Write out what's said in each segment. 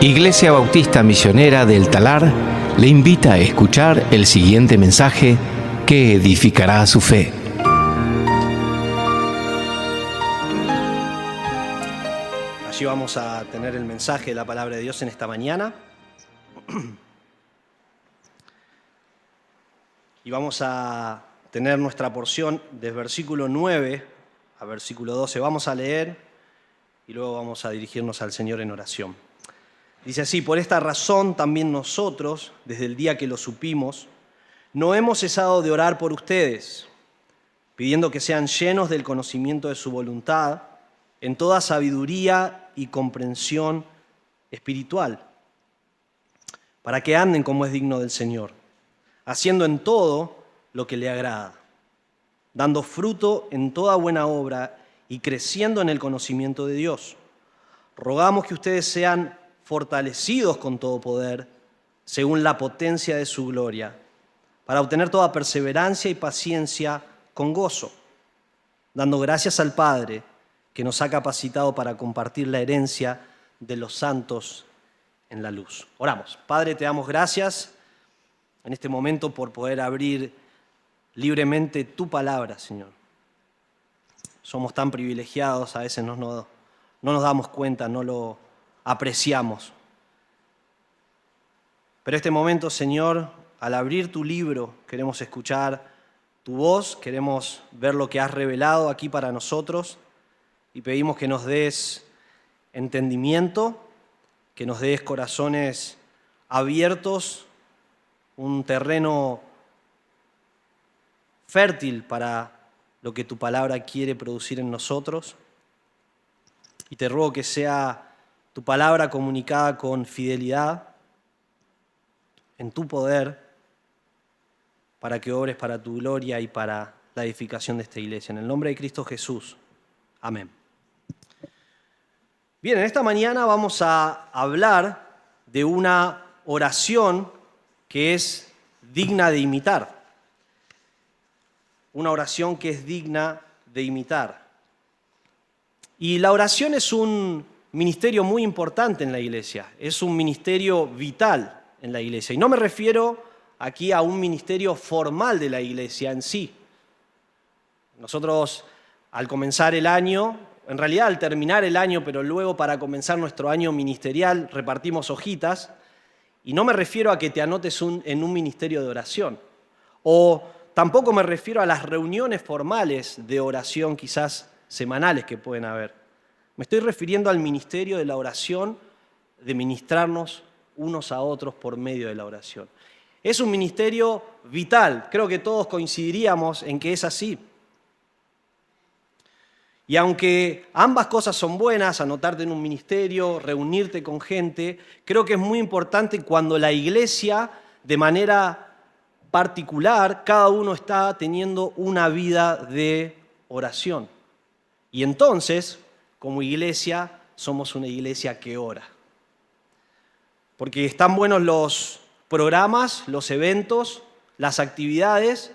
Iglesia Bautista Misionera del Talar le invita a escuchar el siguiente mensaje que edificará su fe. Allí vamos a tener el mensaje de la palabra de Dios en esta mañana. Y vamos a tener nuestra porción desde versículo 9 a versículo 12. Vamos a leer y luego vamos a dirigirnos al Señor en oración. Dice así: por esta razón también nosotros, desde el día que lo supimos, no hemos cesado de orar por ustedes, pidiendo que sean llenos del conocimiento de su voluntad, en toda sabiduría y comprensión espiritual, para que anden como es digno del Señor, haciendo en todo lo que le agrada, dando fruto en toda buena obra y creciendo en el conocimiento de Dios. Rogamos que ustedes sean fortalecidos con todo poder, según la potencia de su gloria, para obtener toda perseverancia y paciencia con gozo, dando gracias al Padre, que nos ha capacitado para compartir la herencia de los santos en la luz. Oramos. Padre, te damos gracias en este momento por poder abrir libremente tu palabra, Señor. Somos tan privilegiados, a veces no nos damos cuenta, no lo apreciamos. Pero este momento, Señor, al abrir tu libro, queremos escuchar tu voz, queremos ver lo que has revelado aquí para nosotros y pedimos que nos des entendimiento, que nos des corazones abiertos, un terreno fértil para lo que tu palabra quiere producir en nosotros. Y te ruego que sea tu palabra comunicada con fidelidad, en tu poder, para que obres para tu gloria y para la edificación de esta iglesia. En el nombre de Cristo Jesús. Amén. Bien, en esta mañana vamos a hablar de una oración que es digna de imitar. Una oración que es digna de imitar. Y la oración es un ministerio muy importante en la iglesia, es un ministerio vital en la iglesia. Y no me refiero aquí a un ministerio formal de la iglesia en sí. Nosotros, al comenzar el año, en realidad al terminar el año, pero luego para comenzar nuestro año ministerial, repartimos hojitas. Y no me refiero a que te anotes en un ministerio de oración. O tampoco me refiero a las reuniones formales de oración, quizás semanales que pueden haber. Me estoy refiriendo al ministerio de la oración, de ministrarnos unos a otros por medio de la oración. Es un ministerio vital, creo que todos coincidiríamos en que es así. Y aunque ambas cosas son buenas, anotarte en un ministerio, reunirte con gente, creo que es muy importante cuando la iglesia, de manera particular, cada uno está teniendo una vida de oración. Y entonces, como iglesia, somos una iglesia que ora. Porque están buenos los programas, los eventos, las actividades,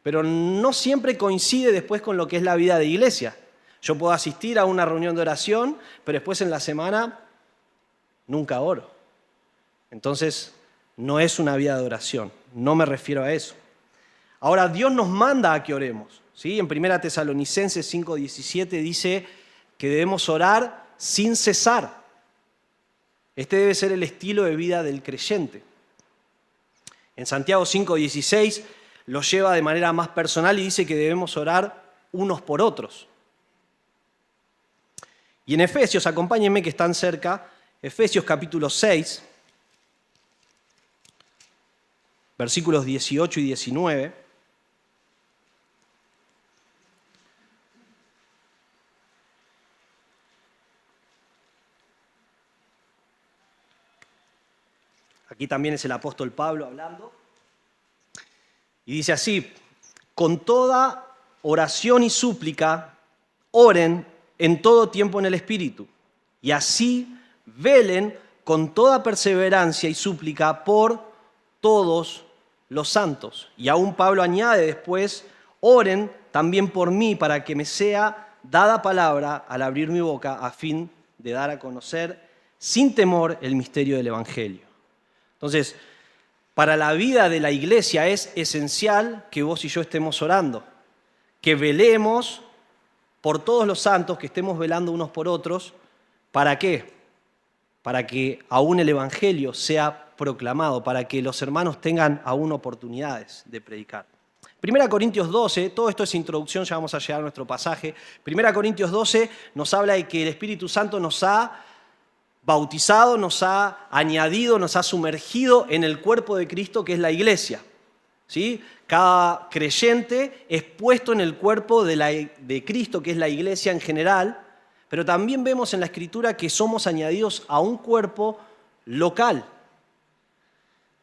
pero no siempre coincide después con lo que es la vida de iglesia. Yo puedo asistir a una reunión de oración, pero después en la semana nunca oro. Entonces, no es una vida de oración, no me refiero a eso. Ahora, Dios nos manda a que oremos, ¿sí? En 1 Tesalonicenses 5:17 dice que debemos orar sin cesar. Este debe ser el estilo de vida del creyente. En Santiago 5:16 lo lleva de manera más personal y dice que debemos orar unos por otros. Y en Efesios, acompáñenme que están cerca, Efesios capítulo 6, versículos 18 y 19. Aquí también es el apóstol Pablo hablando. Y dice así: con toda oración y súplica, oren en todo tiempo en el Espíritu, y así velen con toda perseverancia y súplica por todos los santos. Y aún Pablo añade después: oren también por mí, para que me sea dada palabra al abrir mi boca, a fin de dar a conocer sin temor el misterio del Evangelio. Entonces, para la vida de la iglesia es esencial que vos y yo estemos orando, que velemos por todos los santos, que estemos velando unos por otros. ¿Para qué? Para que aún el Evangelio sea proclamado, para que los hermanos tengan aún oportunidades de predicar. 1 Corintios 12, todo esto es introducción, ya vamos a llegar a nuestro pasaje. 1 Corintios 12 nos habla de que el Espíritu Santo nos ha bautizado, nos ha añadido, nos ha sumergido en el cuerpo de Cristo, que es la iglesia. ¿Sí? Cada creyente es puesto en el cuerpo de Cristo, que es la iglesia en general, pero también vemos en la Escritura que somos añadidos a un cuerpo local.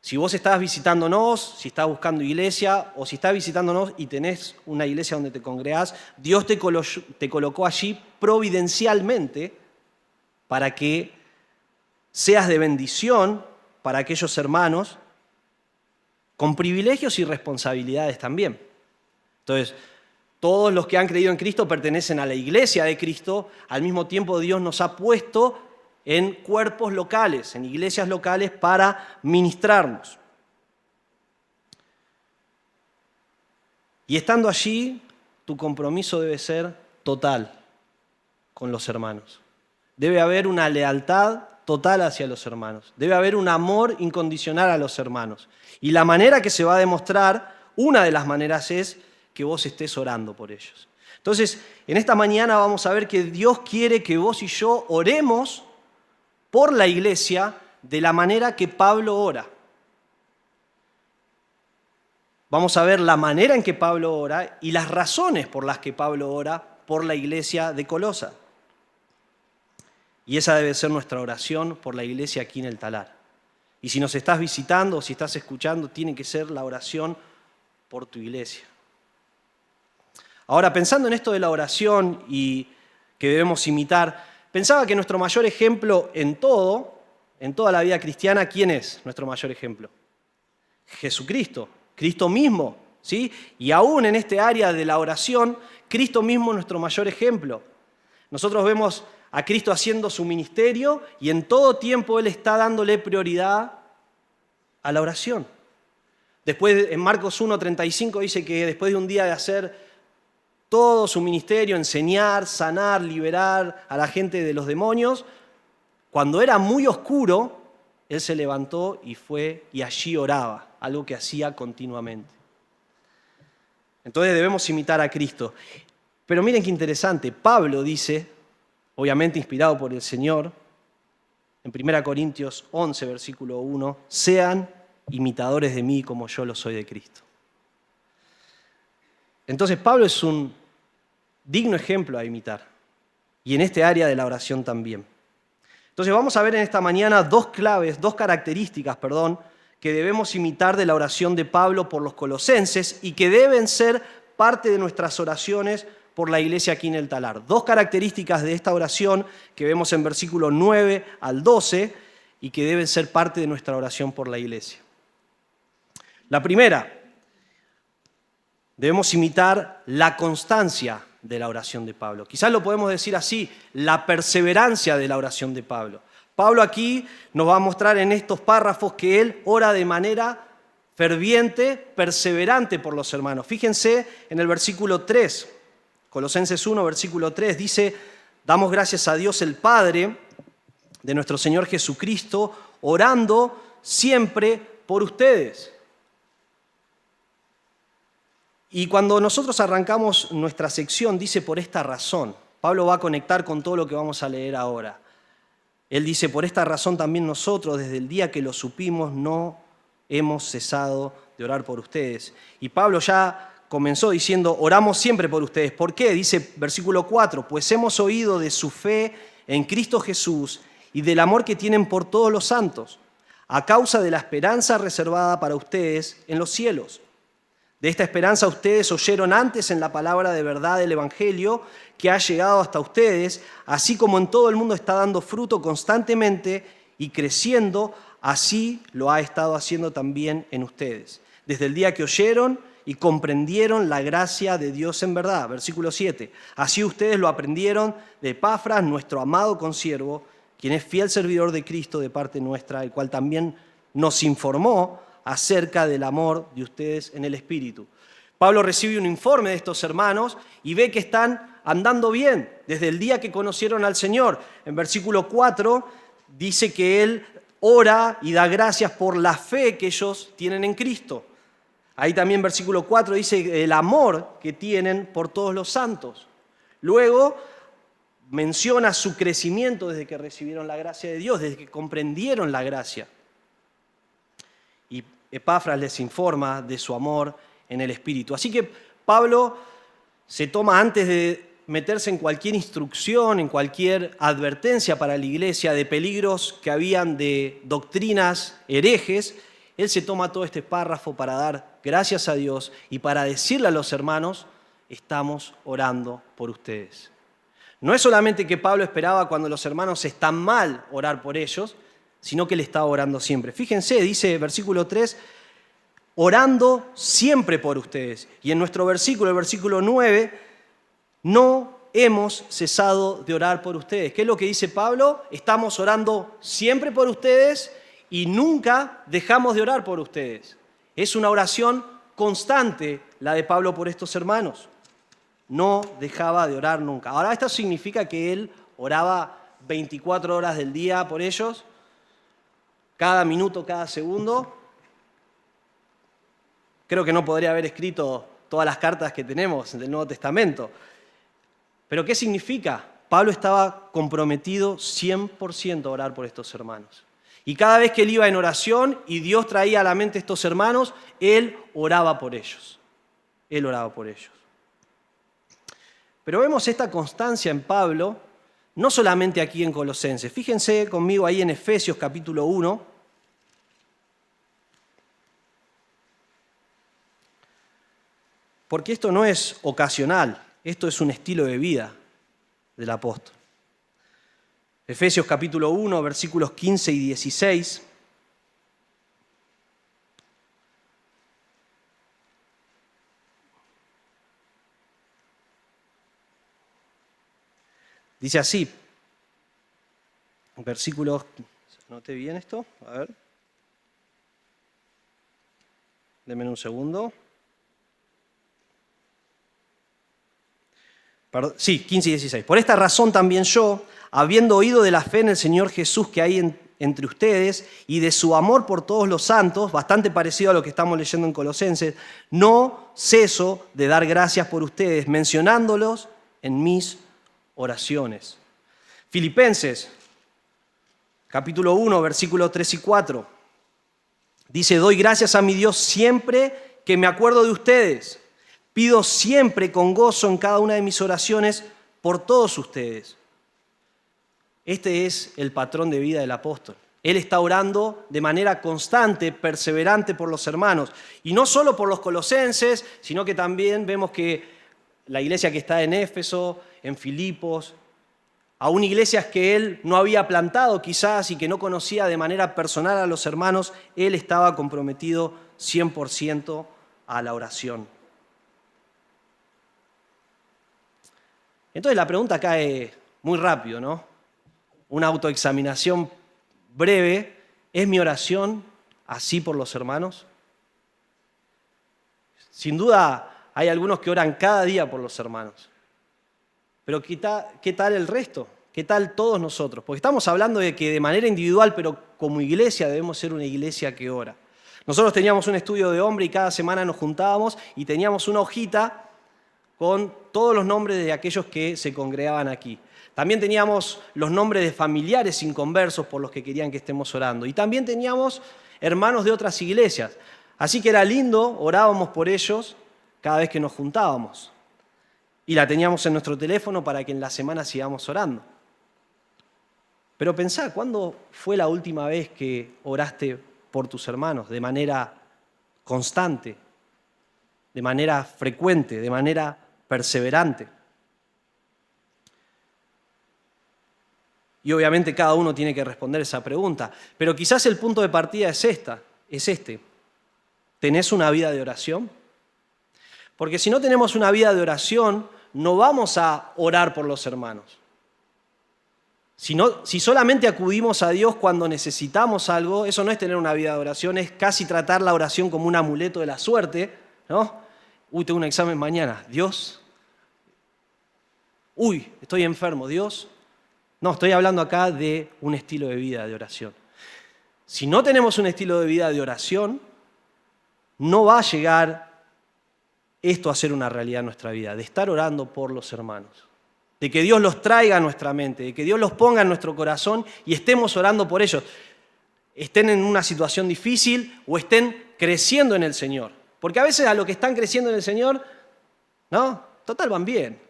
Si vos estás visitándonos, si estás buscando iglesia, o si estás visitándonos y tenés una iglesia donde te congregás, Dios te colocó allí providencialmente para que seas de bendición para aquellos hermanos con privilegios y responsabilidades también. Entonces, todos los que han creído en Cristo pertenecen a la iglesia de Cristo. Al mismo tiempo, Dios nos ha puesto en cuerpos locales, en iglesias locales para ministrarnos. Y estando allí, tu compromiso debe ser total con los hermanos. Debe haber una lealtad total hacia los hermanos. Debe haber un amor incondicional a los hermanos. Y la manera que se va a demostrar, una de las maneras es que vos estés orando por ellos. Entonces, en esta mañana vamos a ver que Dios quiere que vos y yo oremos por la iglesia de la manera que Pablo ora. Vamos a ver la manera en que Pablo ora y las razones por las que Pablo ora por la iglesia de Colosa. Y esa debe ser nuestra oración por la iglesia aquí en el Talar. Y si nos estás visitando o si estás escuchando, tiene que ser la oración por tu iglesia. Ahora, pensando en esto de la oración y que debemos imitar, pensaba que nuestro mayor ejemplo en toda la vida cristiana, ¿quién es nuestro mayor ejemplo? Jesucristo, Cristo mismo, ¿sí? Y aún en este área de la oración, Cristo mismo es nuestro mayor ejemplo. Nosotros vemos a Cristo haciendo su ministerio y en todo tiempo Él está dándole prioridad a la oración. Después, en Marcos 1:35 dice que después de un día de hacer todo su ministerio, enseñar, sanar, liberar a la gente de los demonios, cuando era muy oscuro, Él se levantó y fue y allí oraba, algo que hacía continuamente. Entonces debemos imitar a Cristo. Pero miren qué interesante, Pablo dice, obviamente inspirado por el Señor, en 1 Corintios 11, versículo 1, sean imitadores de mí como yo lo soy de Cristo. Entonces Pablo es un digno ejemplo a imitar, y en este área de la oración también. Entonces vamos a ver en esta mañana dos características, que debemos imitar de la oración de Pablo por los colosenses y que deben ser parte de nuestras oraciones por la iglesia aquí en el Talar. Dos características de esta oración que vemos en versículos 9 al 12 y que deben ser parte de nuestra oración por la iglesia. La primera, debemos imitar la constancia de la oración de Pablo. Quizás lo podemos decir así, la perseverancia de la oración de Pablo. Pablo aquí nos va a mostrar en estos párrafos que él ora de manera ferviente, perseverante por los hermanos. Fíjense en el versículo 3, Colosenses 1, versículo 3, dice, damos gracias a Dios el Padre de nuestro Señor Jesucristo, orando siempre por ustedes. Y cuando nosotros arrancamos nuestra sección, dice por esta razón. Pablo va a conectar con todo lo que vamos a leer ahora. Él dice, por esta razón también nosotros, desde el día que lo supimos, no hemos cesado de orar por ustedes. Y Pablo ya comenzó diciendo, oramos siempre por ustedes. ¿Por qué? Dice versículo 4, pues hemos oído de su fe en Cristo Jesús y del amor que tienen por todos los santos, a causa de la esperanza reservada para ustedes en los cielos. De esta esperanza ustedes oyeron antes en la palabra de verdad del Evangelio que ha llegado hasta ustedes, así como en todo el mundo está dando fruto constantemente y creciendo, así lo ha estado haciendo también en ustedes. Desde el día que oyeron y comprendieron la gracia de Dios en verdad. Versículo 7. Así ustedes lo aprendieron de Epafras, nuestro amado consiervo, quien es fiel servidor de Cristo de parte nuestra, el cual también nos informó acerca del amor de ustedes en el Espíritu. Pablo recibe un informe de estos hermanos y ve que están andando bien desde el día que conocieron al Señor. En versículo 4 dice que él ora y da gracias por la fe que ellos tienen en Cristo. Ahí también versículo 4 dice el amor que tienen por todos los santos. Luego menciona su crecimiento desde que recibieron la gracia de Dios, desde que comprendieron la gracia. Y Epafras les informa de su amor en el Espíritu. Así que Pablo se toma, antes de meterse en cualquier instrucción, en cualquier advertencia para la iglesia de peligros que habían de doctrinas herejes, él se toma todo este párrafo para dar gracias a Dios y para decirle a los hermanos, estamos orando por ustedes. No es solamente que Pablo esperaba cuando los hermanos están mal orar por ellos, sino que él estaba orando siempre. Fíjense, dice versículo 3, orando siempre por ustedes. Y en nuestro versículo, el versículo 9, no hemos cesado de orar por ustedes. ¿Qué es lo que dice Pablo? Estamos orando siempre por ustedes y nunca dejamos de orar por ustedes. Es una oración constante la de Pablo por estos hermanos. No dejaba de orar nunca. Ahora, ¿esto significa que él oraba 24 horas del día por ellos? Cada minuto, cada segundo. Creo que no podría haber escrito todas las cartas que tenemos del Nuevo Testamento. ¿Pero qué significa? Pablo estaba comprometido 100% a orar por estos hermanos. Y cada vez que él iba en oración y Dios traía a la mente a estos hermanos, él oraba por ellos. Él oraba por ellos. Pero vemos esta constancia en Pablo, no solamente aquí en Colosenses. Fíjense conmigo ahí en Efesios capítulo 1. Porque esto no es ocasional, esto es un estilo de vida del apóstol. Efesios capítulo 1, versículos 15 y 16. Dice así, versículos, ¿noté bien esto? A ver. Denme un segundo. Perdón, sí, 15 y 16. Por esta razón también yo, habiendo oído de la fe en el Señor Jesús que hay entre ustedes y de su amor por todos los santos, bastante parecido a lo que estamos leyendo en Colosenses, no ceso de dar gracias por ustedes, mencionándolos en mis oraciones. Filipenses, capítulo 1, versículos 3 y 4. Dice, doy gracias a mi Dios siempre que me acuerdo de ustedes. Pido siempre con gozo en cada una de mis oraciones por todos ustedes. Este es el patrón de vida del apóstol. Él está orando de manera constante, perseverante por los hermanos. Y no solo por los colosenses, sino que también vemos que la iglesia que está en Éfeso, en Filipos, aún iglesias que él no había plantado quizás y que no conocía de manera personal a los hermanos, él estaba comprometido 100% a la oración. Entonces la pregunta cae muy rápido, ¿no? Una autoexaminación breve. ¿Es mi oración así por los hermanos? Sin duda hay algunos que oran cada día por los hermanos. Pero ¿qué tal el resto? ¿Qué tal todos nosotros? Porque estamos hablando de que de manera individual, pero como iglesia debemos ser una iglesia que ora. Nosotros teníamos un estudio de hombre y cada semana nos juntábamos y teníamos una hojita con todos los nombres de aquellos que se congregaban aquí. También teníamos los nombres de familiares inconversos por los que querían que estemos orando. Y también teníamos hermanos de otras iglesias. Así que era lindo, orábamos por ellos cada vez que nos juntábamos. Y la teníamos en nuestro teléfono para que en la semana sigamos orando. Pero pensá, ¿cuándo fue la última vez que oraste por tus hermanos de manera constante, de manera frecuente, de manera perseverante? Y obviamente cada uno tiene que responder esa pregunta. Pero quizás el punto de partida es este. ¿Tenés una vida de oración? Porque si no tenemos una vida de oración, no vamos a orar por los hermanos. Si solamente acudimos a Dios cuando necesitamos algo, eso no es tener una vida de oración, es casi tratar la oración como un amuleto de la suerte, ¿no? Uy, tengo un examen mañana. Dios. Uy, estoy enfermo. Dios. No, estoy hablando acá de un estilo de vida de oración. Si no tenemos un estilo de vida de oración, no va a llegar esto a ser una realidad en nuestra vida, de estar orando por los hermanos, de que Dios los traiga a nuestra mente, de que Dios los ponga en nuestro corazón y estemos orando por ellos, estén en una situación difícil o estén creciendo en el Señor. Porque a veces a los que están creciendo en el Señor, no, total van bien.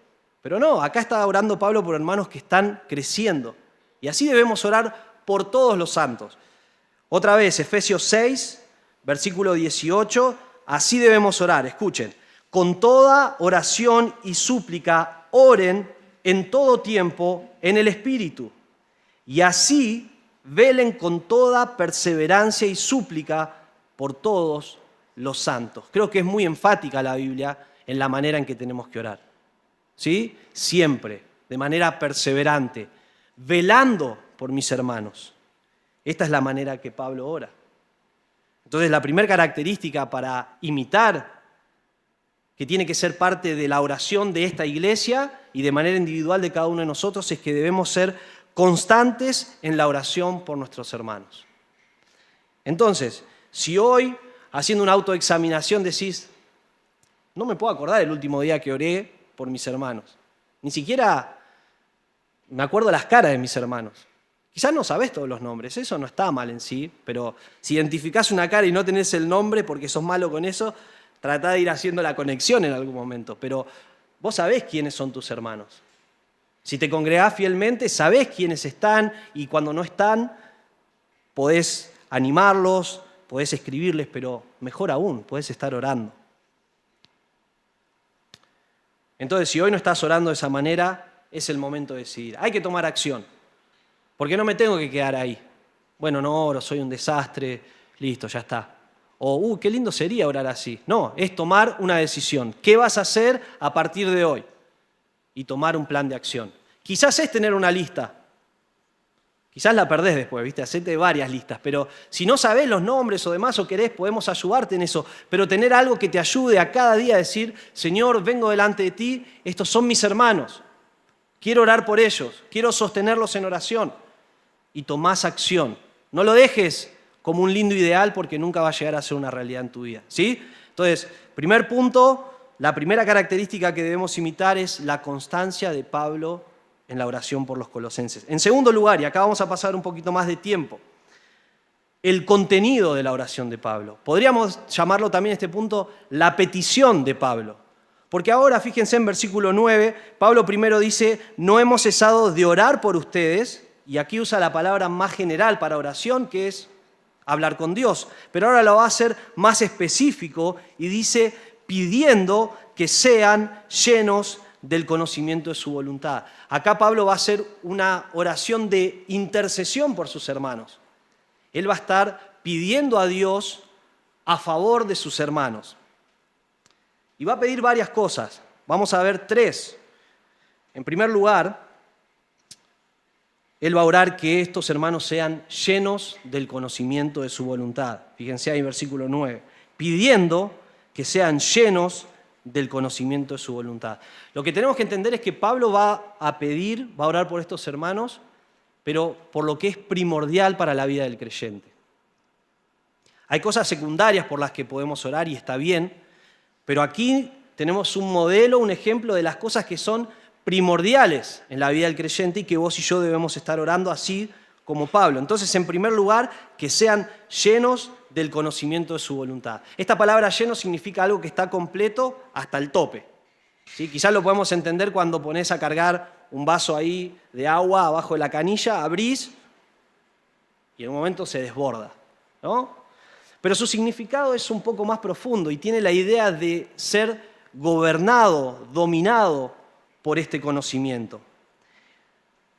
Pero no, acá está orando Pablo por hermanos que están creciendo. Y así debemos orar por todos los santos. Otra vez, Efesios 6, versículo 18, así debemos orar, escuchen. Con toda oración y súplica, oren en todo tiempo en el Espíritu. Y así velen con toda perseverancia y súplica por todos los santos. Creo que es muy enfática la Biblia en la manera en que tenemos que orar. ¿Sí? Siempre, de manera perseverante, velando por mis hermanos. Esta es la manera que Pablo ora. Entonces, la primera característica para imitar, que tiene que ser parte de la oración de esta iglesia y de manera individual de cada uno de nosotros, es que debemos ser constantes en la oración por nuestros hermanos. Entonces, si hoy, haciendo una autoexaminación, decís, no me puedo acordar el último día que oré por mis hermanos, ni siquiera me acuerdo las caras de mis hermanos. Quizás no sabés todos los nombres, eso no está mal en sí, pero si identificás una cara y no tenés el nombre porque sos malo con eso, tratá de ir haciendo la conexión en algún momento, pero vos sabés quiénes son tus hermanos. Si te congregás fielmente, sabés quiénes están y cuando no están, podés animarlos, podés escribirles, pero mejor aún, podés estar orando. Entonces, si hoy no estás orando de esa manera, es el momento de decidir. Hay que tomar acción, porque no me tengo que quedar ahí. Bueno, no oro, soy un desastre, listo, ya está. O, qué lindo sería orar así. No, es tomar una decisión. ¿Qué vas a hacer a partir de hoy? Y tomar un plan de acción. Quizás es tener una lista. Quizás la perdés después, ¿viste? Hacete varias listas. Pero si no sabés los nombres o demás o querés, podemos ayudarte en eso. Pero tener algo que te ayude a cada día a decir, Señor, vengo delante de ti, estos son mis hermanos. Quiero orar por ellos, quiero sostenerlos en oración. Y tomás acción. No lo dejes como un lindo ideal porque nunca va a llegar a ser una realidad en tu vida. ¿Sí? Entonces, primer punto, la primera característica que debemos imitar es la constancia de Pablo en la oración por los colosenses. En segundo lugar, y acá vamos a pasar un poquito más de tiempo, el contenido de la oración de Pablo. Podríamos llamarlo también este punto la petición de Pablo. Porque ahora, fíjense en versículo 9, Pablo primero dice, no hemos cesado de orar por ustedes, y aquí usa la palabra más general para oración, que es hablar con Dios. Pero ahora lo va a hacer más específico y dice, pidiendo que sean llenos del conocimiento de su voluntad. Acá Pablo va a hacer una oración de intercesión por sus hermanos. Él va a estar pidiendo a Dios a favor de sus hermanos. Y va a pedir varias cosas. Vamos a ver tres. En primer lugar, él va a orar que estos hermanos sean llenos del conocimiento de su voluntad. Fíjense ahí en versículo 9. Pidiendo que sean llenos del conocimiento de su voluntad. Lo que tenemos que entender es que Pablo va a pedir, va a orar por estos hermanos, pero por lo que es primordial para la vida del creyente. Hay cosas secundarias por las que podemos orar y está bien, pero aquí tenemos un modelo, un ejemplo de las cosas que son primordiales en la vida del creyente y que vos y yo debemos estar orando así como Pablo. Entonces, en primer lugar, que sean llenos del conocimiento de su voluntad. Esta palabra lleno significa algo que está completo hasta el tope. ¿Sí? Quizás lo podemos entender cuando pones a cargar un vaso ahí de agua abajo de la canilla, abrís y en un momento se desborda, ¿no? Pero su significado es un poco más profundo y tiene la idea de ser gobernado, dominado por este conocimiento.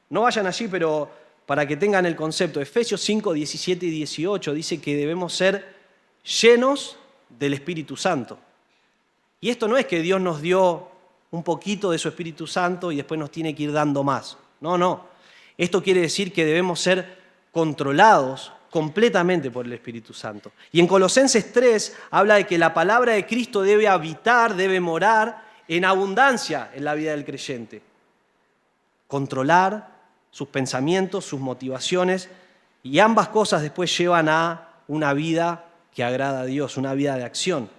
No vayan allí, pero para que tengan el concepto, Efesios 5, 17 y 18 dice que debemos ser llenos del Espíritu Santo. Y esto no es que Dios nos dio un poquito de su Espíritu Santo y después nos tiene que ir dando más. No, no. Esto quiere decir que debemos ser controlados completamente por el Espíritu Santo. Y en Colosenses 3 habla de que la palabra de Cristo debe habitar, debe morar en abundancia en la vida del creyente. Controlar sus pensamientos, sus motivaciones, y ambas cosas después llevan a una vida que agrada a Dios, una vida de acción.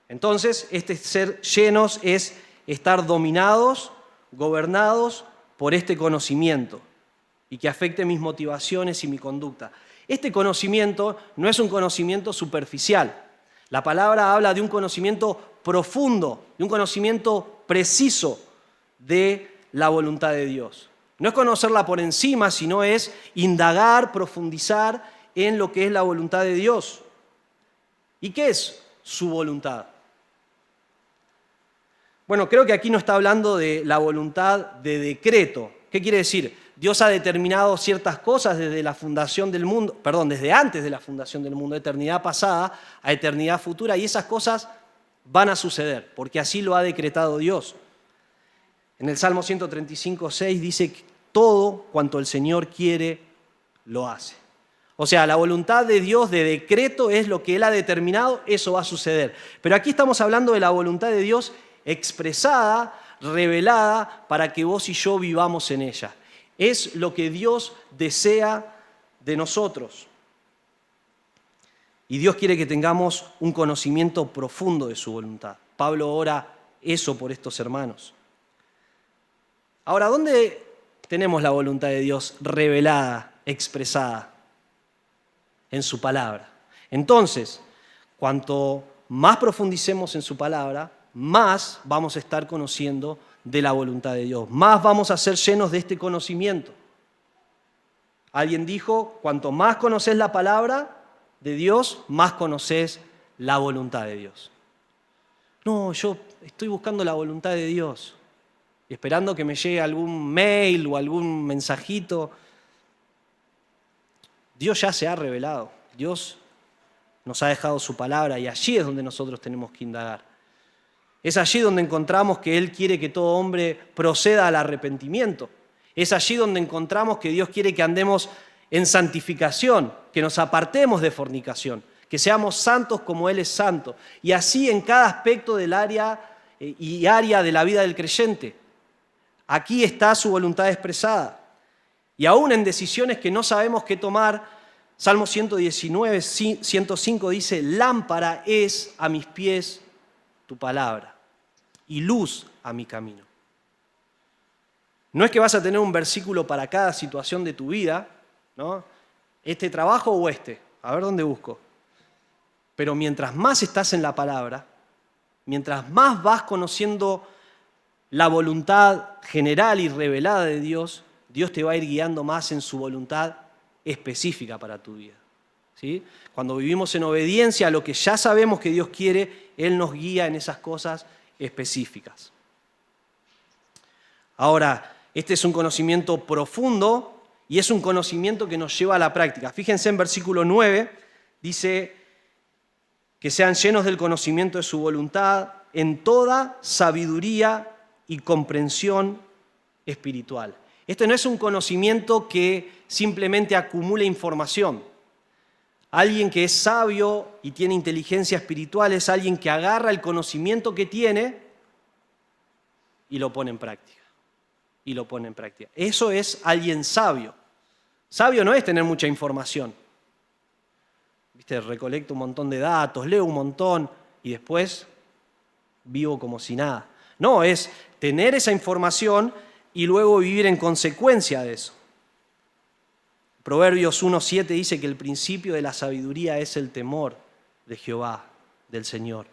Entonces, este ser llenos es estar dominados, gobernados por este conocimiento y que afecte mis motivaciones y mi conducta. Este conocimiento no es un conocimiento superficial. La palabra habla de un conocimiento profundo, de un conocimiento preciso de la voluntad de Dios. No es conocerla por encima, sino es indagar, profundizar en lo que es la voluntad de Dios. ¿Y qué es su voluntad? Bueno, creo que aquí no está hablando de la voluntad de decreto. ¿Qué quiere decir? Dios ha determinado ciertas cosas desde la fundación del mundo, desde antes de la fundación del mundo, de eternidad pasada a eternidad futura, y esas cosas van a suceder, porque así lo ha decretado Dios. En el Salmo 135:6 dice que todo cuanto el Señor quiere, lo hace. O sea, la voluntad de Dios de decreto es lo que Él ha determinado, eso va a suceder. Pero aquí estamos hablando de la voluntad de Dios expresada, revelada, para que vos y yo vivamos en ella. Es lo que Dios desea de nosotros. Y Dios quiere que tengamos un conocimiento profundo de su voluntad. Pablo ora eso por estos hermanos. Ahora, ¿dónde tenemos la voluntad de Dios revelada, expresada? En su palabra. Entonces, cuanto más profundicemos en su palabra, más vamos a estar conociendo de la voluntad de Dios, más vamos a ser llenos de este conocimiento. Alguien dijo, cuanto más conoces la palabra de Dios, más conoces la voluntad de Dios. No, yo estoy buscando la voluntad de Dios, esperando que me llegue algún mail o algún mensajito. Dios ya se ha revelado, Dios nos ha dejado su palabra y allí es donde nosotros tenemos que indagar. Es allí donde encontramos que Él quiere que todo hombre proceda al arrepentimiento. Es allí donde encontramos que Dios quiere que andemos en santificación, que nos apartemos de fornicación, que seamos santos como Él es santo. Y así en cada aspecto del área de la vida del creyente. Aquí está su voluntad expresada. Y aún en decisiones que no sabemos qué tomar, Salmo 119, 105 dice, lámpara es a mis pies tu palabra y luz a mi camino. No es que vas a tener un versículo para cada situación de tu vida, ¿no? Este trabajo o este, a ver dónde busco. Pero mientras más estás en la palabra, mientras más vas conociendo la voluntad general y revelada de Dios, Dios te va a ir guiando más en su voluntad específica para tu vida. ¿Sí? Cuando vivimos en obediencia a lo que ya sabemos que Dios quiere, Él nos guía en esas cosas específicas. Ahora, este es un conocimiento profundo y es un conocimiento que nos lleva a la práctica. Fíjense en versículo 9, dice que sean llenos del conocimiento de su voluntad en toda sabiduría y comprensión espiritual. Este no es un conocimiento que simplemente acumula información. Alguien que es sabio y tiene inteligencia espiritual es alguien que agarra el conocimiento que tiene y lo pone en práctica. Y lo pone en práctica. Eso es alguien sabio. Sabio no es tener mucha información. ¿Viste? Recolecto un montón de datos, leo un montón y después vivo como si nada. No, es tener esa información y luego vivir en consecuencia de eso. Proverbios 1:7 dice que el principio de la sabiduría es el temor de Jehová, del Señor.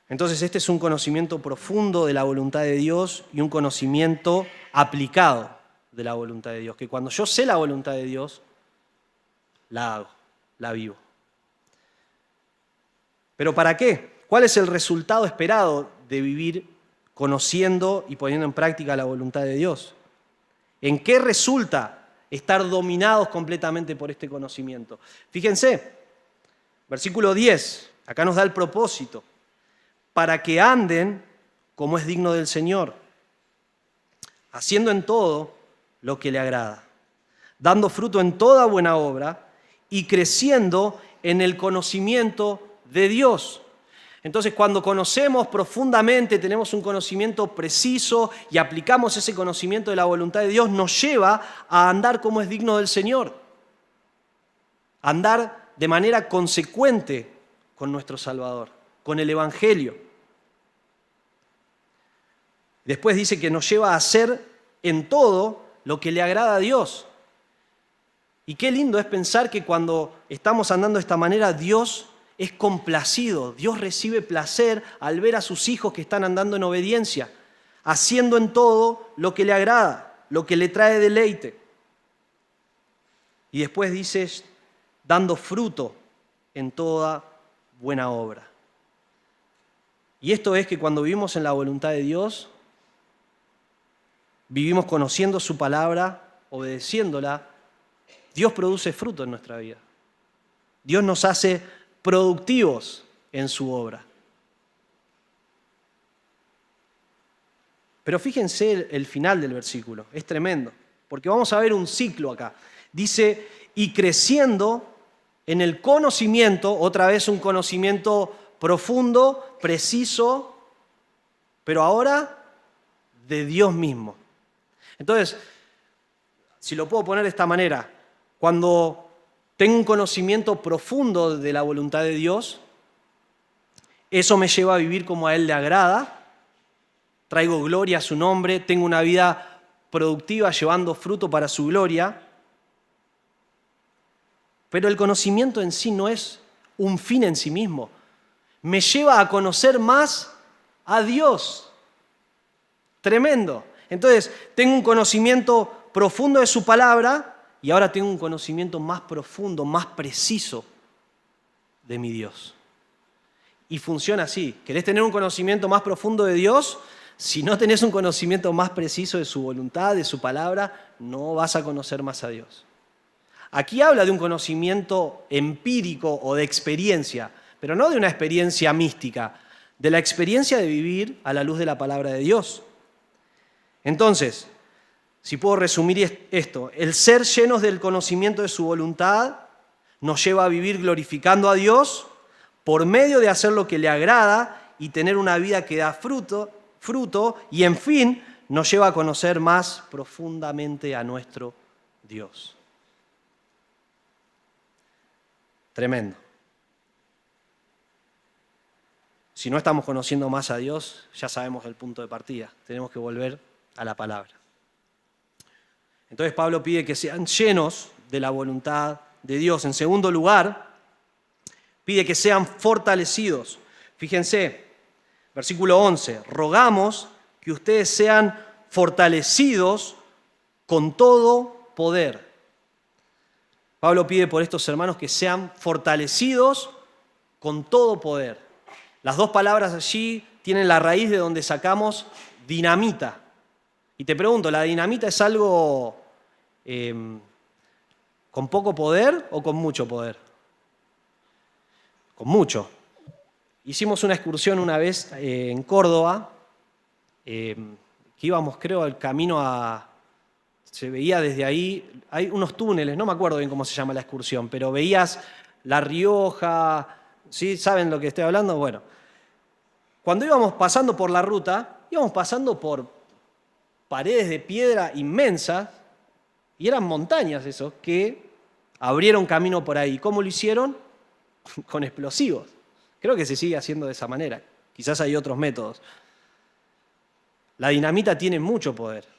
Entonces este es un conocimiento profundo de la voluntad de Dios y un conocimiento aplicado de la voluntad de Dios. Que cuando yo sé la voluntad de Dios, la hago, la vivo. ¿Pero para qué? ¿Cuál es el resultado esperado de vivir conociendo y poniendo en práctica la voluntad de Dios? ¿En qué resulta estar dominados completamente por este conocimiento? Fíjense, versículo 10, acá nos da el propósito. Para que anden como es digno del Señor, haciendo en todo lo que le agrada, dando fruto en toda buena obra y creciendo en el conocimiento de Dios. Entonces, cuando conocemos profundamente, tenemos un conocimiento preciso y aplicamos ese conocimiento de la voluntad de Dios, nos lleva a andar como es digno del Señor, a andar de manera consecuente con nuestro Salvador, con el Evangelio. Después dice que nos lleva a hacer en todo lo que le agrada a Dios. Y qué lindo es pensar que cuando estamos andando de esta manera, Dios es complacido. Dios recibe placer al ver a sus hijos que están andando en obediencia, haciendo en todo lo que le agrada, lo que le trae deleite. Y después dice, dando fruto en toda buena obra. Y esto es que cuando vivimos en la voluntad de Dios, vivimos conociendo su palabra, obedeciéndola, Dios produce fruto en nuestra vida. Dios nos hace productivos en su obra. Pero fíjense el final del versículo, es tremendo, porque vamos a ver un ciclo acá. Dice, y creciendo en el conocimiento, otra vez un conocimiento profundo, preciso, pero ahora de Dios mismo. Entonces, si lo puedo poner de esta manera, cuando tengo un conocimiento profundo de la voluntad de Dios, eso me lleva a vivir como a Él le agrada, traigo gloria a su nombre, tengo una vida productiva llevando fruto para su gloria, pero el conocimiento en sí no es un fin en sí mismo, me lleva a conocer más a Dios. Tremendo. Entonces, tengo un conocimiento profundo de su palabra y ahora tengo un conocimiento más profundo, más preciso de mi Dios. Y funciona así. ¿Querés tener un conocimiento más profundo de Dios? Si no tenés un conocimiento más preciso de su voluntad, de su palabra, no vas a conocer más a Dios. Aquí habla de un conocimiento empírico o de experiencia, pero no de una experiencia mística, de la experiencia de vivir a la luz de la palabra de Dios. Entonces, si puedo resumir esto, el ser llenos del conocimiento de su voluntad nos lleva a vivir glorificando a Dios por medio de hacer lo que le agrada y tener una vida que da fruto y, en fin, nos lleva a conocer más profundamente a nuestro Dios. Tremendo. Si no estamos conociendo más a Dios, ya sabemos el punto de partida. Tenemos que volver a la palabra. Entonces Pablo pide que sean llenos de la voluntad de Dios. En segundo lugar, pide que sean fortalecidos. Fíjense, versículo 11, rogamos que ustedes sean fortalecidos con todo poder. Pablo pide por estos hermanos que sean fortalecidos con todo poder. Las dos palabras allí tienen la raíz de donde sacamos dinamita. Y te pregunto, ¿la dinamita es algo con poco poder o con mucho poder? Con mucho. Hicimos una excursión una vez en Córdoba, que íbamos, creo, al camino a... Se veía desde ahí, hay unos túneles, no me acuerdo bien cómo se llama la excursión, pero veías La Rioja, ¿sí? ¿Saben lo que estoy hablando? Bueno, cuando íbamos pasando por la ruta, íbamos pasando por paredes de piedra inmensas, y eran montañas esos, que abrieron camino por ahí. ¿Cómo lo hicieron? Con explosivos. Creo que se sigue haciendo de esa manera. Quizás hay otros métodos. La dinamita tiene mucho poder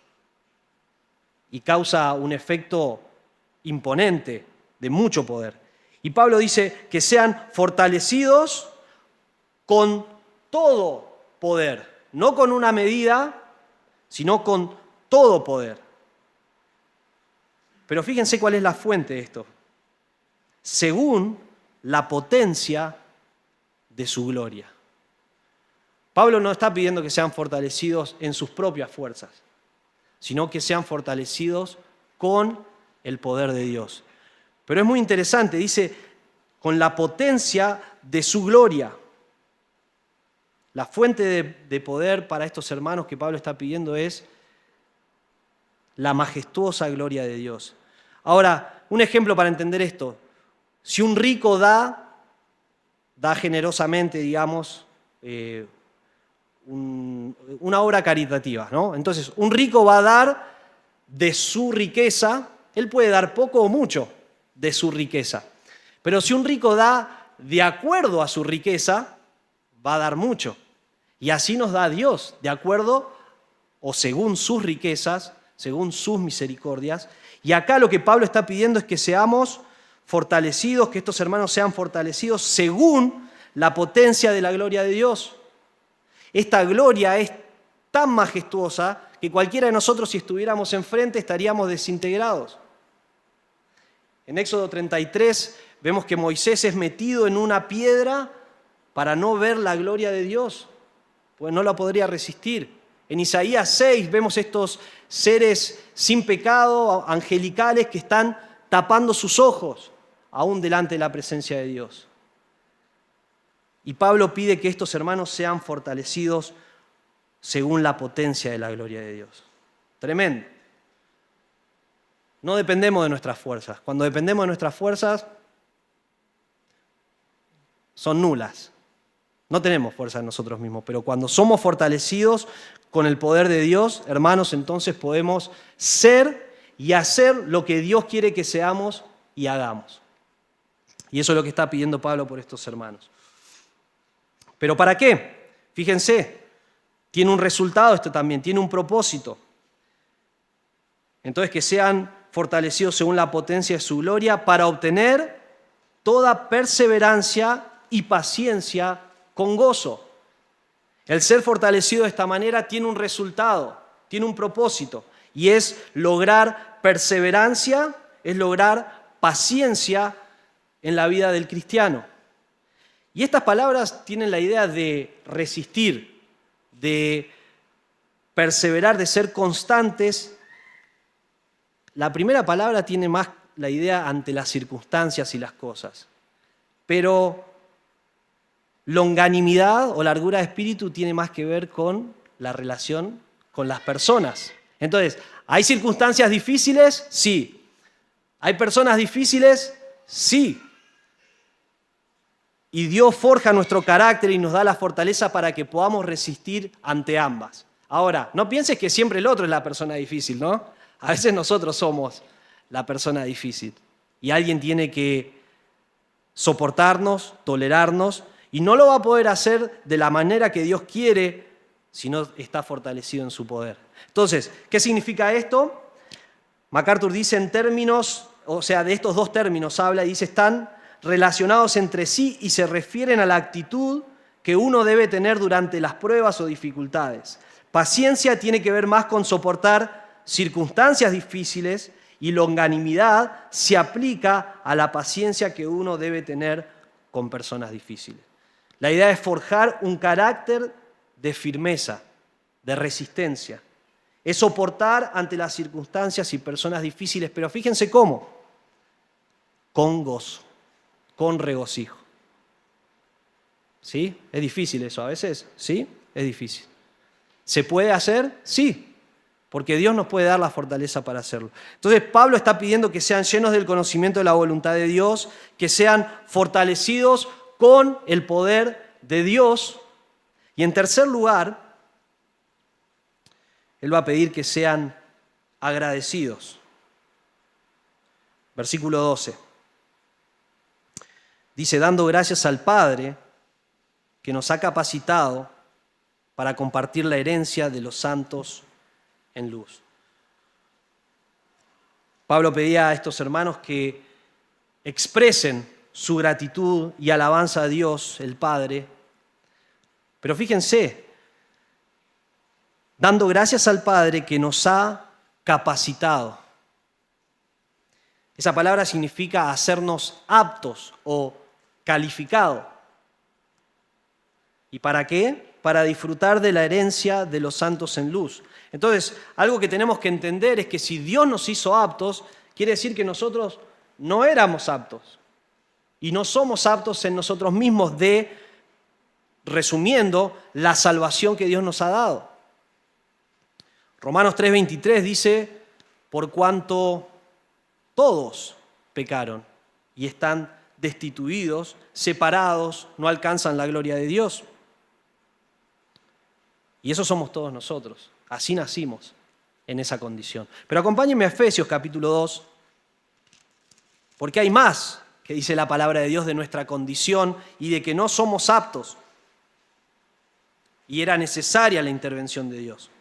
y causa un efecto imponente, de mucho poder. Y Pablo dice que sean fortalecidos con todo poder, no con una medida, sino con todo poder. Pero fíjense cuál es la fuente de esto. Según la potencia de su gloria. Pablo no está pidiendo que sean fortalecidos en sus propias fuerzas, sino que sean fortalecidos con el poder de Dios. Pero es muy interesante, dice, con la potencia de su gloria. La fuente de poder para estos hermanos que Pablo está pidiendo es la majestuosa gloria de Dios. Ahora, un ejemplo para entender esto. Si un rico da generosamente, digamos, una obra caritativa, ¿no? Entonces, un rico va a dar de su riqueza, él puede dar poco o mucho de su riqueza. Pero si un rico da de acuerdo a su riqueza, va a dar mucho. Y así nos da Dios, de acuerdo o según sus riquezas, según sus misericordias. Y acá lo que Pablo está pidiendo es que seamos fortalecidos, que estos hermanos sean fortalecidos según la potencia de la gloria de Dios. Esta gloria es tan majestuosa que cualquiera de nosotros, si estuviéramos enfrente, estaríamos desintegrados. En Éxodo 33 vemos que Moisés es metido en una piedra para no ver la gloria de Dios, pues no la podría resistir. En Isaías 6 vemos estos seres sin pecado, angelicales, que están tapando sus ojos, aún delante de la presencia de Dios. Y Pablo pide que estos hermanos sean fortalecidos según la potencia de la gloria de Dios. Tremendo. No dependemos de nuestras fuerzas. Cuando dependemos de nuestras fuerzas, son nulas. No tenemos fuerza en nosotros mismos, pero cuando somos fortalecidos con el poder de Dios, hermanos, entonces podemos ser y hacer lo que Dios quiere que seamos y hagamos. Y eso es lo que está pidiendo Pablo por estos hermanos. ¿Pero para qué? Fíjense, tiene un resultado esto también, tiene un propósito. Entonces, que sean fortalecidos según la potencia de su gloria para obtener toda perseverancia y paciencia con gozo. El ser fortalecido de esta manera tiene un resultado, tiene un propósito, y es lograr perseverancia, es lograr paciencia en la vida del cristiano. Y estas palabras tienen la idea de resistir, de perseverar, de ser constantes. La primera palabra tiene más la idea ante las circunstancias y las cosas, pero longanimidad o largura de espíritu tiene más que ver con la relación con las personas. Entonces, ¿hay circunstancias difíciles? Sí. ¿Hay personas difíciles? Sí. Y Dios forja nuestro carácter y nos da la fortaleza para que podamos resistir ante ambas. Ahora, no pienses que siempre el otro es la persona difícil, ¿no? A veces nosotros somos la persona difícil y alguien tiene que soportarnos, tolerarnos, y no lo va a poder hacer de la manera que Dios quiere si no está fortalecido en su poder. Entonces, ¿qué significa esto? MacArthur dice en términos, o sea, de estos dos términos habla y dice, están relacionados entre sí y se refieren a la actitud que uno debe tener durante las pruebas o dificultades. Paciencia tiene que ver más con soportar circunstancias difíciles y longanimidad se aplica a la paciencia que uno debe tener con personas difíciles. La idea es forjar un carácter de firmeza, de resistencia. Es soportar ante las circunstancias y personas difíciles, pero fíjense cómo. Con gozo, con regocijo. ¿Sí? ¿Es difícil eso a veces? ¿Sí? Es difícil. ¿Se puede hacer? Sí, porque Dios nos puede dar la fortaleza para hacerlo. Entonces Pablo está pidiendo que sean llenos del conocimiento de la voluntad de Dios, que sean fortalecidos con el poder de Dios. Y en tercer lugar, él va a pedir que sean agradecidos. Versículo 12. Dice, dando gracias al Padre que nos ha capacitado para compartir la herencia de los santos en luz. Pablo pedía a estos hermanos que expresen su gratitud y alabanza a Dios, el Padre. Pero fíjense, dando gracias al Padre que nos ha capacitado. Esa palabra significa hacernos aptos o calificado. ¿Y para qué? Para disfrutar de la herencia de los santos en luz. Entonces, algo que tenemos que entender es que si Dios nos hizo aptos, quiere decir que nosotros no éramos aptos. Y no somos aptos en nosotros mismos de resumiendo, la salvación que Dios nos ha dado. Romanos 3:23 dice, por cuanto todos pecaron y están destituidos, separados, no alcanzan la gloria de Dios. Y eso somos todos nosotros. Así nacimos en esa condición. Pero acompáñenme a Efesios capítulo 2, porque hay más que dice la palabra de Dios de nuestra condición y de que no somos aptos. Y era necesaria la intervención de Dios.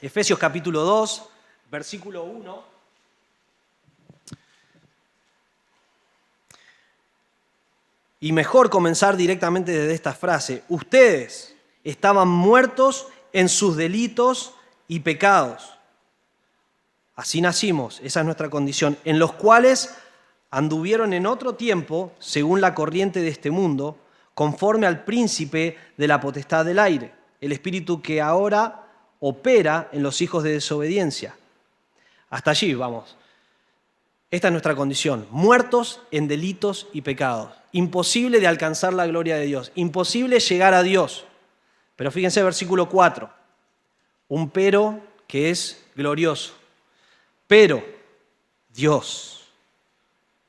Efesios capítulo 2, versículo 1. Y mejor comenzar directamente desde esta frase. Ustedes estaban muertos en sus delitos y pecados. Así nacimos, esa es nuestra condición, en los cuales anduvieron en otro tiempo, según la corriente de este mundo, conforme al príncipe de la potestad del aire, el espíritu que ahora opera en los hijos de desobediencia. Hasta allí vamos. Esta es nuestra condición, muertos en delitos y pecados. Imposible de alcanzar la gloria de Dios, imposible llegar a Dios. Pero fíjense versículo 4, un pero que es glorioso. Pero Dios,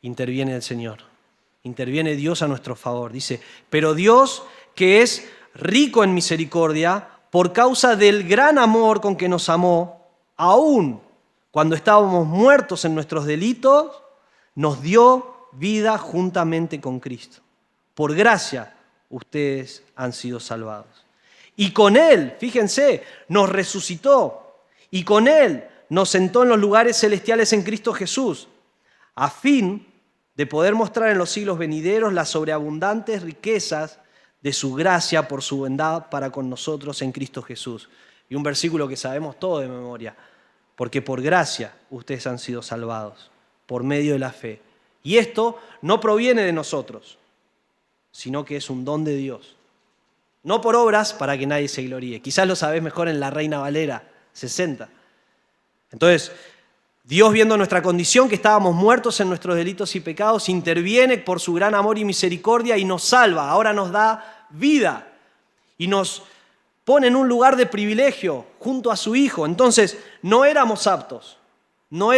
interviene el Señor, interviene Dios a nuestro favor. Dice, pero Dios que es rico en misericordia, por causa del gran amor con que nos amó, aún cuando estábamos muertos en nuestros delitos, nos dio vida juntamente con Cristo. Por gracia, ustedes han sido salvados. Y con Él, fíjense, nos resucitó. Y con Él nos sentó en los lugares celestiales en Cristo Jesús, a fin de poder mostrar en los siglos venideros las sobreabundantes riquezas de su gracia por su bondad para con nosotros en Cristo Jesús. Y un versículo que sabemos todo de memoria. Porque por gracia ustedes han sido salvados, por medio de la fe. Y esto no proviene de nosotros, sino que es un don de Dios. No por obras para que nadie se gloríe. Quizás lo sabés mejor en la Reina Valera 60. Entonces, Dios, viendo nuestra condición, que estábamos muertos en nuestros delitos y pecados, interviene por su gran amor y misericordia y nos salva. Ahora nos da vida y nos pone en un lugar de privilegio junto a su Hijo. Entonces, no éramos aptos, no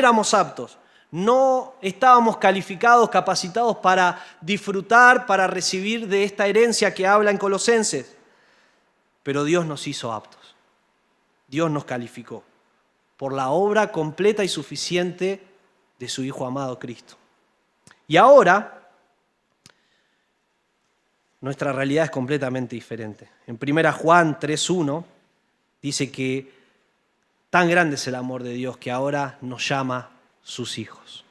estábamos calificados, capacitados para disfrutar, para recibir de esta herencia que habla en Colosenses. Pero Dios nos hizo aptos, Dios nos calificó por la obra completa y suficiente de su Hijo amado Cristo. Y ahora, nuestra realidad es completamente diferente. En 1 Juan 3:1 dice que tan grande es el amor de Dios que ahora nos llama sus hijos.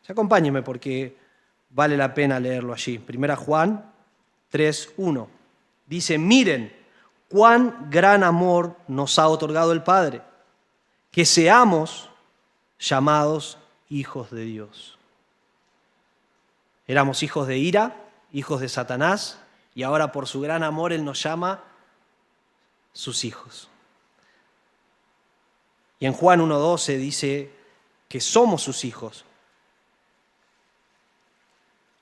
Acompáñenme porque vale la pena leerlo allí. 1 Juan 3:1 dice, miren cuán gran amor nos ha otorgado el Padre, que seamos llamados hijos de Dios. Éramos hijos de ira, hijos de Satanás, y ahora por su gran amor Él nos llama sus hijos. Y en Juan 1:12 dice que somos sus hijos.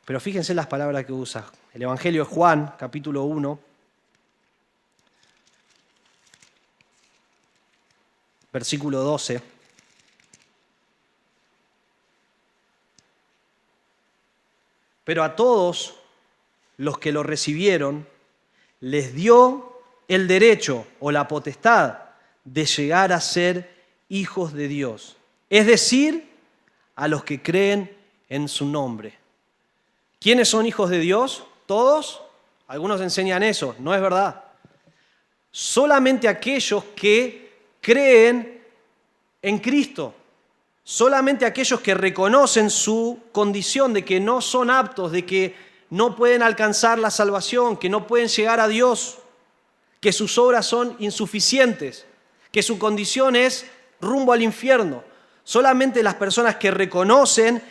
Pero fíjense las palabras que usa. El Evangelio de Juan, capítulo 1, versículo 12. Pero a todos los que lo recibieron, les dio el derecho o la potestad de llegar a ser hijos de Dios. Es decir, a los que creen en su nombre. ¿Quiénes son hijos de Dios? ¿Todos? Algunos enseñan eso, no es verdad. Solamente aquellos que creen en Cristo. Solamente aquellos que reconocen su condición de que no son aptos, de que no pueden alcanzar la salvación, que no pueden llegar a Dios, que sus obras son insuficientes, que su condición es rumbo al infierno. Solamente las personas que reconocen,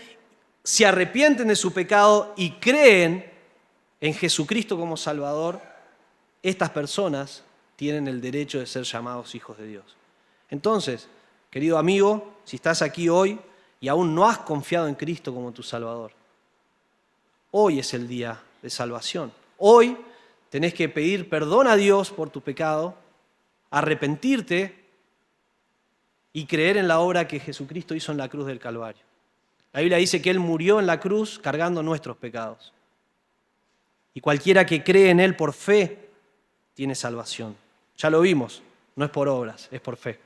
se arrepienten de su pecado y creen en Jesucristo como Salvador, estas personas tienen el derecho de ser llamados hijos de Dios. Entonces, querido amigo, si estás aquí hoy y aún no has confiado en Cristo como tu Salvador, Hoy es el día de salvación. Hoy tenés que pedir perdón a Dios por tu pecado, arrepentirte y creer en la obra que Jesucristo hizo en la cruz del Calvario. La Biblia dice que Él murió en la cruz cargando nuestros pecados. Y cualquiera que cree en Él por fe tiene salvación. Ya lo vimos, no es por obras, es por fe.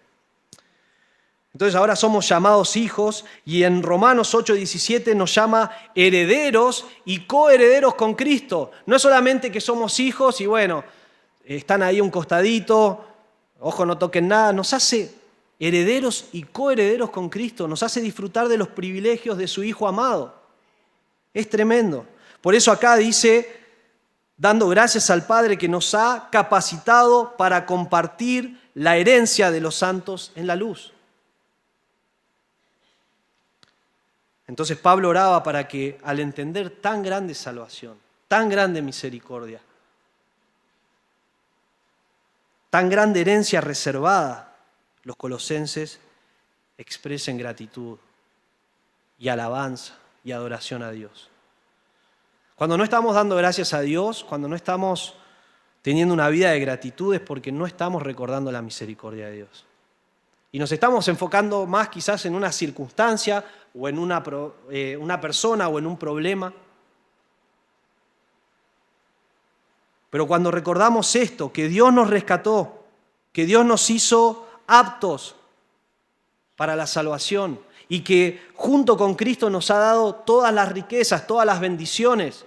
Entonces ahora somos llamados hijos y en Romanos 8:17 nos llama herederos y coherederos con Cristo. No es solamente que somos hijos y bueno, están ahí un costadito, ojo no toquen nada, nos hace herederos y coherederos con Cristo, nos hace disfrutar de los privilegios de su Hijo amado. Es tremendo. Por eso acá dice, dando gracias al Padre que nos ha capacitado para compartir la herencia de los santos en la luz. Entonces Pablo oraba para que al entender tan grande salvación, tan grande misericordia, tan grande herencia reservada, los colosenses expresen gratitud y alabanza y adoración a Dios. Cuando no estamos dando gracias a Dios, cuando no estamos teniendo una vida de gratitud es porque no estamos recordando la misericordia de Dios. Y nos estamos enfocando más quizás en una circunstancia o en una persona o en un problema. Pero cuando recordamos esto, que Dios nos rescató, que Dios nos hizo aptos para la salvación y que junto con Cristo nos ha dado todas las riquezas, todas las bendiciones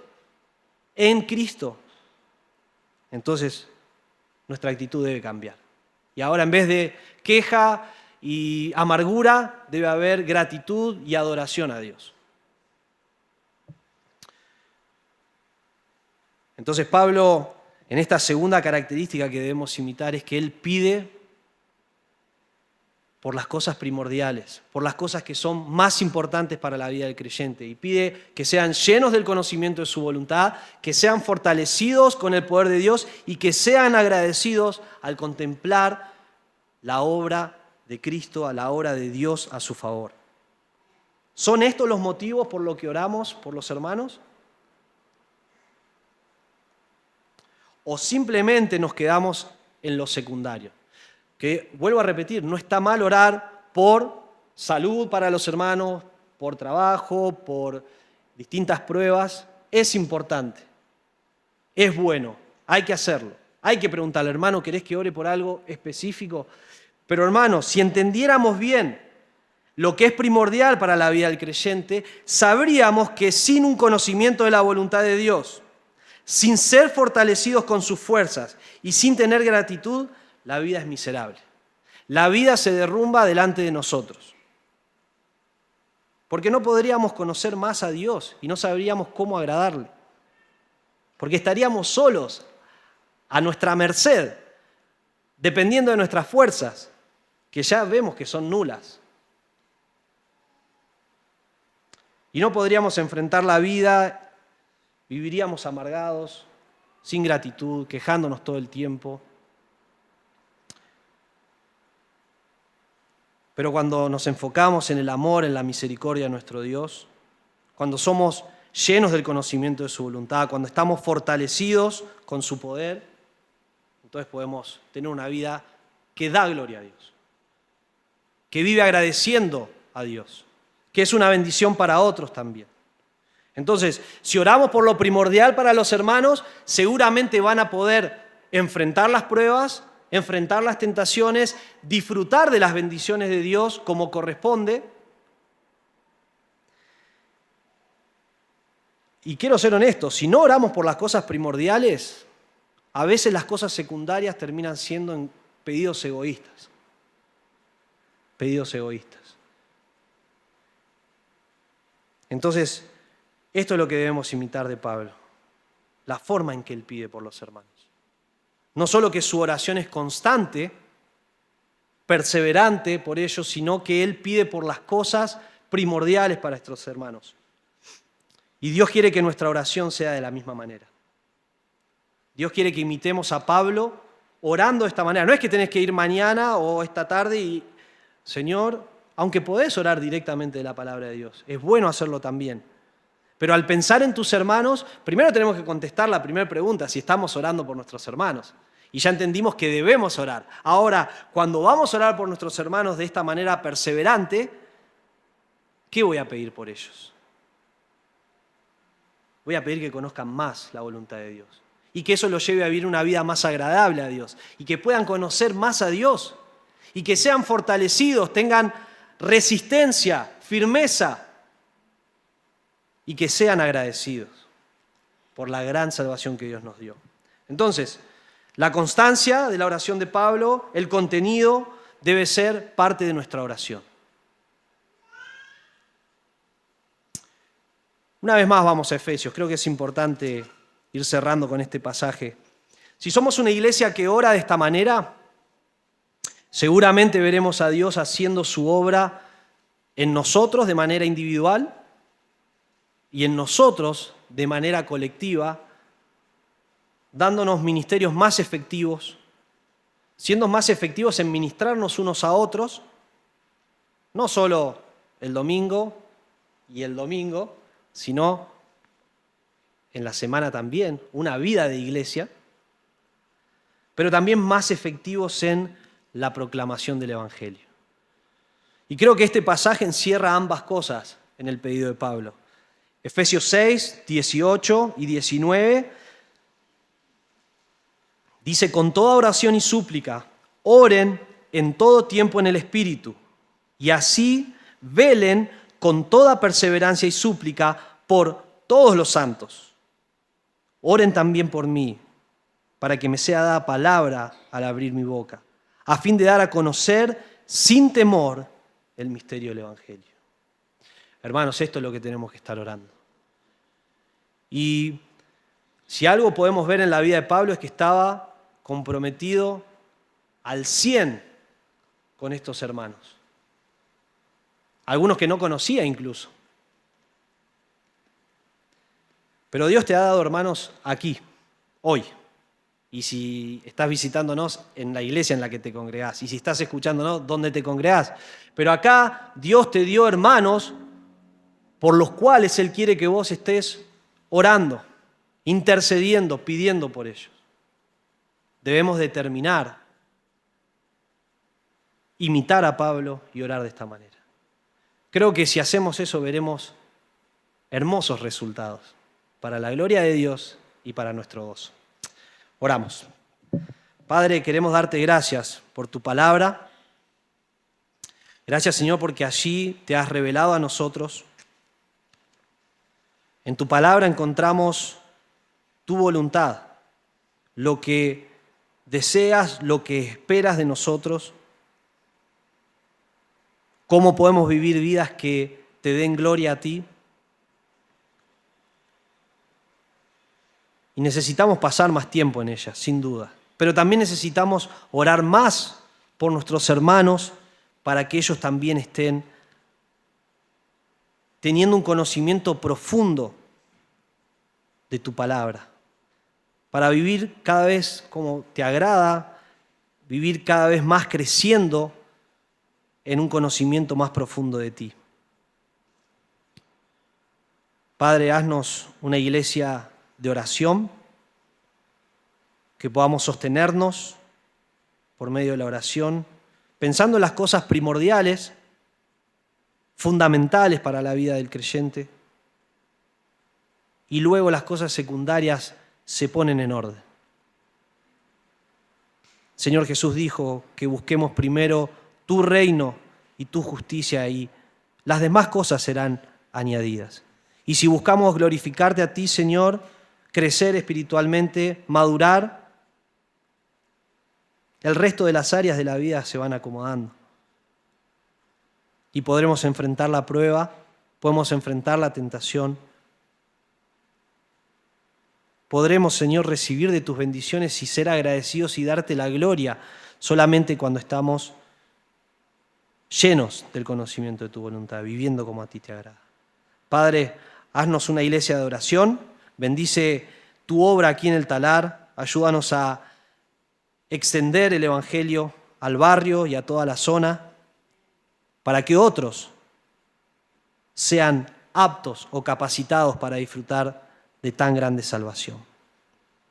en Cristo, entonces nuestra actitud debe cambiar. Y ahora en vez de queja y amargura, debe haber gratitud y adoración a Dios. Entonces Pablo, en esta segunda característica que debemos imitar, es que él pide por las cosas primordiales, por las cosas que son más importantes para la vida del creyente. Y pide que sean llenos del conocimiento de su voluntad, que sean fortalecidos con el poder de Dios y que sean agradecidos al contemplar la obra de Cristo, a la obra de Dios a su favor. ¿Son estos los motivos por los que oramos por los hermanos? ¿O simplemente nos quedamos en lo secundario? Que, vuelvo a repetir, no está mal orar por salud para los hermanos, por trabajo, por distintas pruebas. Es importante, es bueno, hay que hacerlo. Hay que preguntarle, hermano, ¿querés que ore por algo específico? Pero hermano, si entendiéramos bien lo que es primordial para la vida del creyente, sabríamos que sin un conocimiento de la voluntad de Dios, sin ser fortalecidos con sus fuerzas y sin tener gratitud, la vida es miserable. La vida se derrumba delante de nosotros. Porque no podríamos conocer más a Dios y no sabríamos cómo agradarle. Porque estaríamos solos, a nuestra merced, dependiendo de nuestras fuerzas, que ya vemos que son nulas. Y no podríamos enfrentar la vida, viviríamos amargados, sin gratitud, quejándonos todo el tiempo. Pero cuando nos enfocamos en el amor, en la misericordia de nuestro Dios, cuando somos llenos del conocimiento de su voluntad, cuando estamos fortalecidos con su poder, entonces podemos tener una vida que da gloria a Dios, que vive agradeciendo a Dios, que es una bendición para otros también. Entonces, si oramos por lo primordial para los hermanos, seguramente van a poder enfrentar las pruebas, enfrentar las tentaciones, disfrutar de las bendiciones de Dios como corresponde. Y quiero ser honesto, si no oramos por las cosas primordiales, a veces las cosas secundarias terminan siendo pedidos egoístas. Pedidos egoístas. Entonces, esto es lo que debemos imitar de Pablo, la forma en que él pide por los hermanos. No solo que su oración es constante, perseverante por ellos, sino que él pide por las cosas primordiales para nuestros hermanos. Y Dios quiere que nuestra oración sea de la misma manera. Dios quiere que imitemos a Pablo orando de esta manera. No es que tenés que ir mañana o esta tarde y, Señor, aunque podés orar directamente de la palabra de Dios, es bueno hacerlo también. Pero al pensar en tus hermanos, primero tenemos que contestar la primera pregunta, si estamos orando por nuestros hermanos. Y ya entendimos que debemos orar. Ahora, cuando vamos a orar por nuestros hermanos de esta manera perseverante, ¿qué voy a pedir por ellos? Voy a pedir que conozcan más la voluntad de Dios. Y que eso los lleve a vivir una vida más agradable a Dios. Y que puedan conocer más a Dios. Y que sean fortalecidos, tengan resistencia, firmeza. Y que sean agradecidos por la gran salvación que Dios nos dio. Entonces, la constancia de la oración de Pablo, el contenido, debe ser parte de nuestra oración. Una vez más vamos a Efesios, creo que es importante ir cerrando con este pasaje. Si somos una iglesia que ora de esta manera, seguramente veremos a Dios haciendo su obra en nosotros de manera individual y en nosotros de manera colectiva, dándonos ministerios más efectivos, siendo más efectivos en ministrarnos unos a otros, no solo el domingo y el domingo, sino en la semana también, una vida de iglesia, pero también más efectivos en la proclamación del Evangelio. Y creo que este pasaje encierra ambas cosas en el pedido de Pablo. Efesios 6, 18 y 19 dice: con toda oración y súplica, oren en todo tiempo en el Espíritu, y así velen con toda perseverancia y súplica por todos los santos. Oren también por mí, para que me sea dada palabra al abrir mi boca, a fin de dar a conocer sin temor el misterio del Evangelio. Hermanos, esto es lo que tenemos que estar orando. Y si algo podemos ver en la vida de Pablo es que estaba comprometido al 100 con estos hermanos. Algunos que no conocía incluso. Pero Dios te ha dado hermanos aquí, hoy. Y si estás visitándonos en la iglesia en la que te congregás, y si estás escuchándonos, ¿dónde te congregás? Pero acá Dios te dio hermanos por los cuales Él quiere que vos estés orando, intercediendo, pidiendo por ellos. Debemos determinar, imitar a Pablo y orar de esta manera. Creo que si hacemos eso veremos hermosos resultados para la gloria de Dios y para nuestro gozo. Oramos. Padre, queremos darte gracias por tu palabra. Gracias, Señor, porque allí te has revelado a nosotros. En tu palabra encontramos tu voluntad, lo que deseas, lo que esperas de nosotros, cómo podemos vivir vidas que te den gloria a ti. Y necesitamos pasar más tiempo en ellas, sin duda. Pero también necesitamos orar más por nuestros hermanos para que ellos también estén teniendo un conocimiento profundo de tu palabra. Para vivir cada vez como te agrada, vivir cada vez más creciendo en un conocimiento más profundo de ti. Padre, haznos una iglesia de oración, que podamos sostenernos por medio de la oración, pensando en las cosas primordiales, fundamentales para la vida del creyente, y luego las cosas secundarias se ponen en orden. Señor Jesús dijo que busquemos primero tu reino y tu justicia, y las demás cosas serán añadidas. Y si buscamos glorificarte a ti, Señor, crecer espiritualmente, madurar, el resto de las áreas de la vida se van acomodando. Y podremos enfrentar la prueba, podemos enfrentar la tentación. Podremos, Señor, recibir de tus bendiciones y ser agradecidos y darte la gloria solamente cuando estamos llenos del conocimiento de tu voluntad, viviendo como a ti te agrada. Padre, haznos una iglesia de oración, bendice tu obra aquí en el Talar, ayúdanos a extender el Evangelio al barrio y a toda la zona, para que otros sean aptos o capacitados para disfrutar de tan grande salvación.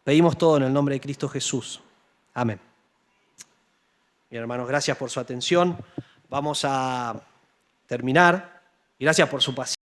Pedimos todo en el nombre de Cristo Jesús. Amén. Bien, hermanos, gracias por su atención. Vamos a terminar. Y gracias por su paciencia.